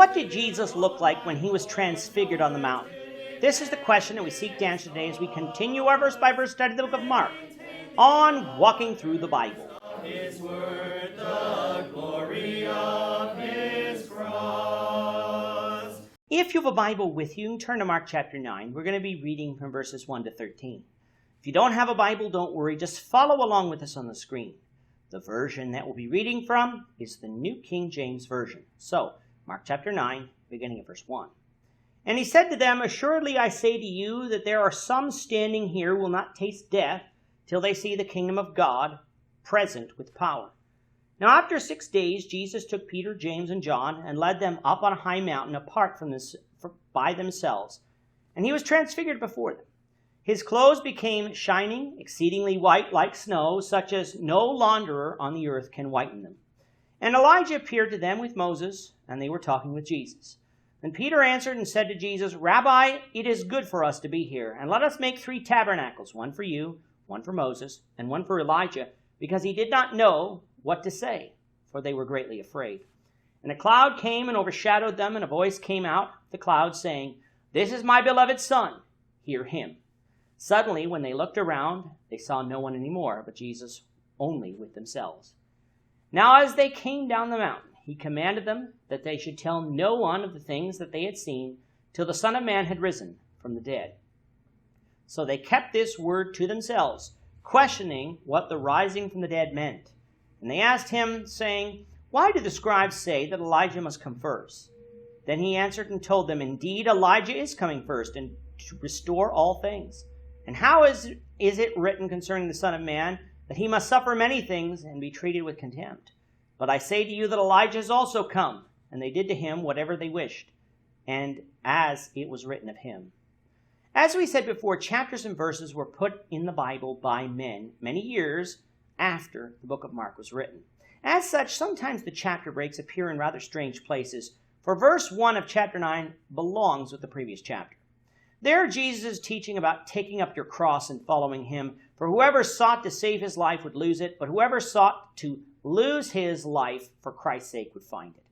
What did Jesus look like when he was transfigured on the mountain? This is the question that we seek to answer today as we continue our verse-by-verse study of the book of Mark on Walking Through the Bible. His word, the glory of his cross. If you have a Bible with you, turn to Mark chapter 9. We're going to be reading from verses 1 to 13. If you don't have a Bible, don't worry. Just follow along with us on the screen. The version that we'll be reading from is the New King James Version. So, Mark chapter 9, beginning at verse 1. And he said to them, Assuredly I say to you that there are some standing here who will not taste death till they see the kingdom of God present with power. Now after 6 days, Jesus took Peter, James, and John and led them up on a high mountain apart from this by themselves. And he was transfigured before them. His clothes became shining, exceedingly white like snow, such as no launderer on the earth can whiten them. And Elijah appeared to them with Moses, and they were talking with Jesus. Then Peter answered and said to Jesus, Rabbi, it is good for us to be here, and let us make 3 tabernacles, one for you, one for Moses, and one for Elijah, because he did not know what to say, for they were greatly afraid. And a cloud came and overshadowed them, and a voice came out of the cloud, saying, This is my beloved Son, hear him. Suddenly, when they looked around, they saw no one anymore, but Jesus only with themselves. Now as they came down the mountain, he commanded them that they should tell no one of the things that they had seen till the Son of Man had risen from the dead. So they kept this word to themselves, questioning what the rising from the dead meant. And they asked him, saying, Why do the scribes say that Elijah must come first? Then he answered and told them, Indeed, Elijah is coming first, and to restore all things. And how is it written concerning the Son of Man, that he must suffer many things and be treated with contempt? But I say to you that Elijah has also come, and they did to him whatever they wished, and as it was written of him. As we said before, chapters and verses were put in the Bible by men many years after the book of Mark was written. As such, sometimes the chapter breaks appear in rather strange places, for verse 1 of chapter 9 belongs with the previous chapter. There, Jesus is teaching about taking up your cross and following him. For whoever sought to save his life would lose it, but whoever sought to lose his life for Christ's sake would find it.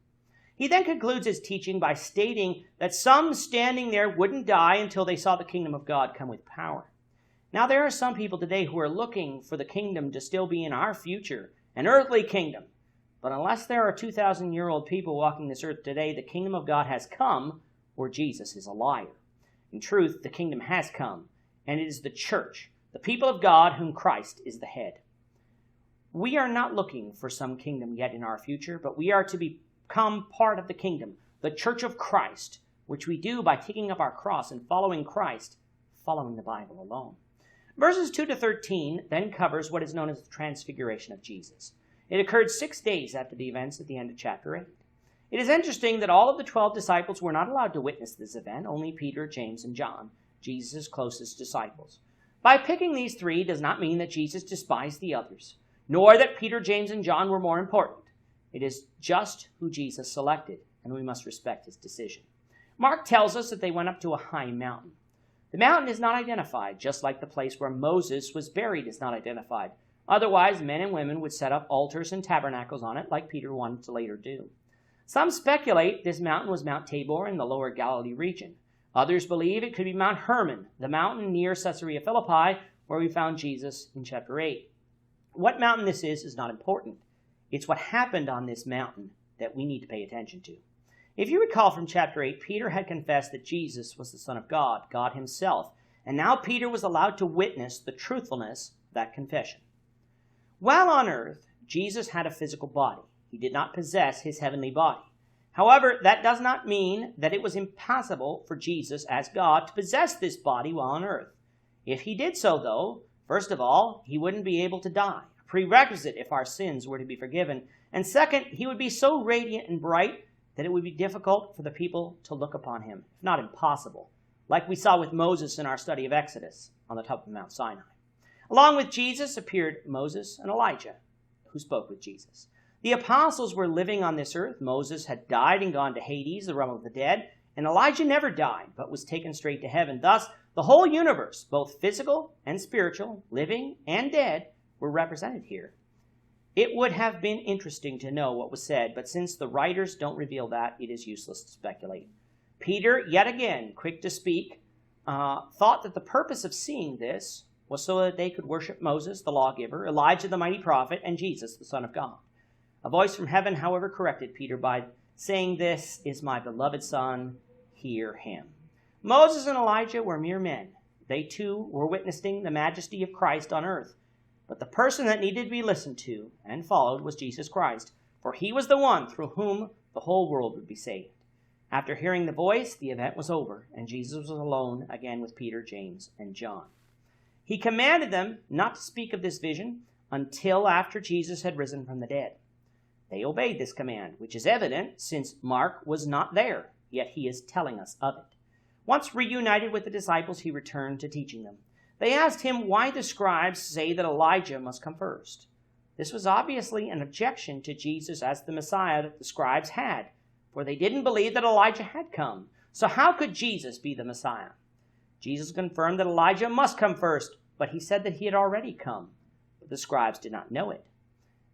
He then concludes his teaching by stating that some standing there wouldn't die until they saw the kingdom of God come with power. Now, there are some people today who are looking for the kingdom to still be in our future, an earthly kingdom. But unless there are 2,000-year-old people walking this earth today, the kingdom of God has come, or Jesus is a liar. In truth, the kingdom has come, and it is the church, the people of God, whom Christ is the head. We are not looking for some kingdom yet in our future, but we are to become part of the kingdom, the church of Christ, which we do by taking up our cross and following Christ, following the Bible alone. Verses 2 to 13 then covers what is known as the transfiguration of Jesus. It occurred 6 days after the events at the end of chapter 8. It is interesting that all of the 12 disciples were not allowed to witness this event, only Peter, James, and John, Jesus' closest disciples. By picking these 3 does not mean that Jesus despised the others, nor that Peter, James, and John were more important. It is just who Jesus selected, and we must respect his decision. Mark tells us that they went up to a high mountain. The mountain is not identified, just like the place where Moses was buried is not identified. Otherwise, men and women would set up altars and tabernacles on it, like Peter wanted to later do. Some speculate this mountain was Mount Tabor in the lower Galilee region. Others believe it could be Mount Hermon, the mountain near Caesarea Philippi, where we found Jesus in chapter 8. What mountain this is not important. It's what happened on this mountain that we need to pay attention to. If you recall from chapter 8, Peter had confessed that Jesus was the Son of God, God himself, and now Peter was allowed to witness the truthfulness of that confession. While on earth, Jesus had a physical body. He did not possess his heavenly body. However, that does not mean that it was impossible for Jesus as God to possess this body while on earth. If he did so, though, first of all, he wouldn't be able to die, a prerequisite if our sins were to be forgiven. And second, he would be so radiant and bright that it would be difficult for the people to look upon him, if not impossible, like we saw with Moses in our study of Exodus on the top of Mount Sinai. Along with Jesus appeared Moses and Elijah, who spoke with Jesus. The apostles were living on this earth. Moses had died and gone to Hades, the realm of the dead, and Elijah never died, but was taken straight to heaven. Thus, the whole universe, both physical and spiritual, living and dead, were represented here. It would have been interesting to know what was said, but since the writers don't reveal that, it is useless to speculate. Peter, yet again, quick to speak, thought that the purpose of seeing this was so that they could worship Moses, the lawgiver, Elijah, the mighty prophet, and Jesus, the Son of God. A voice from heaven, however, corrected Peter by saying, "This is my beloved Son, hear him." Moses and Elijah were mere men. They too were witnessing the majesty of Christ on earth. But the person that needed to be listened to and followed was Jesus Christ, for he was the one through whom the whole world would be saved. After hearing the voice, the event was over, and Jesus was alone again with Peter, James, and John. He commanded them not to speak of this vision until after Jesus had risen from the dead. They obeyed this command, which is evident since Mark was not there, yet he is telling us of it. Once reunited with the disciples, he returned to teaching them. They asked him why the scribes say that Elijah must come first. This was obviously an objection to Jesus as the Messiah that the scribes had, for they didn't believe that Elijah had come. So how could Jesus be the Messiah? Jesus confirmed that Elijah must come first, but he said that he had already come. But the scribes did not know it.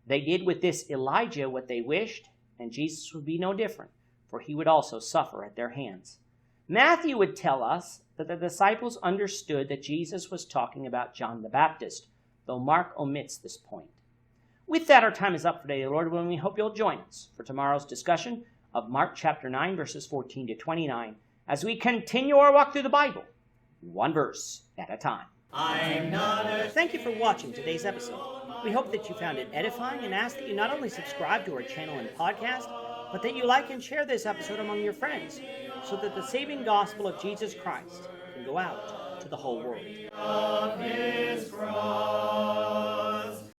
They did with this Elijah what they wished, and Jesus would be no different, for he would also suffer at their hands. Matthew would tell us that the disciples understood that Jesus was talking about John the Baptist, though Mark omits this point. With that, our time is up for today, Lord willing. We hope you'll join us for tomorrow's discussion of Mark chapter 9, verses 14 to 29, as we continue our walk through the Bible, one verse at a time. Thank you for watching today's episode. We hope that you found it edifying and ask that you not only subscribe to our channel and podcast, but that you like and share this episode among your friends, so that the saving gospel of Jesus Christ can go out to the whole world.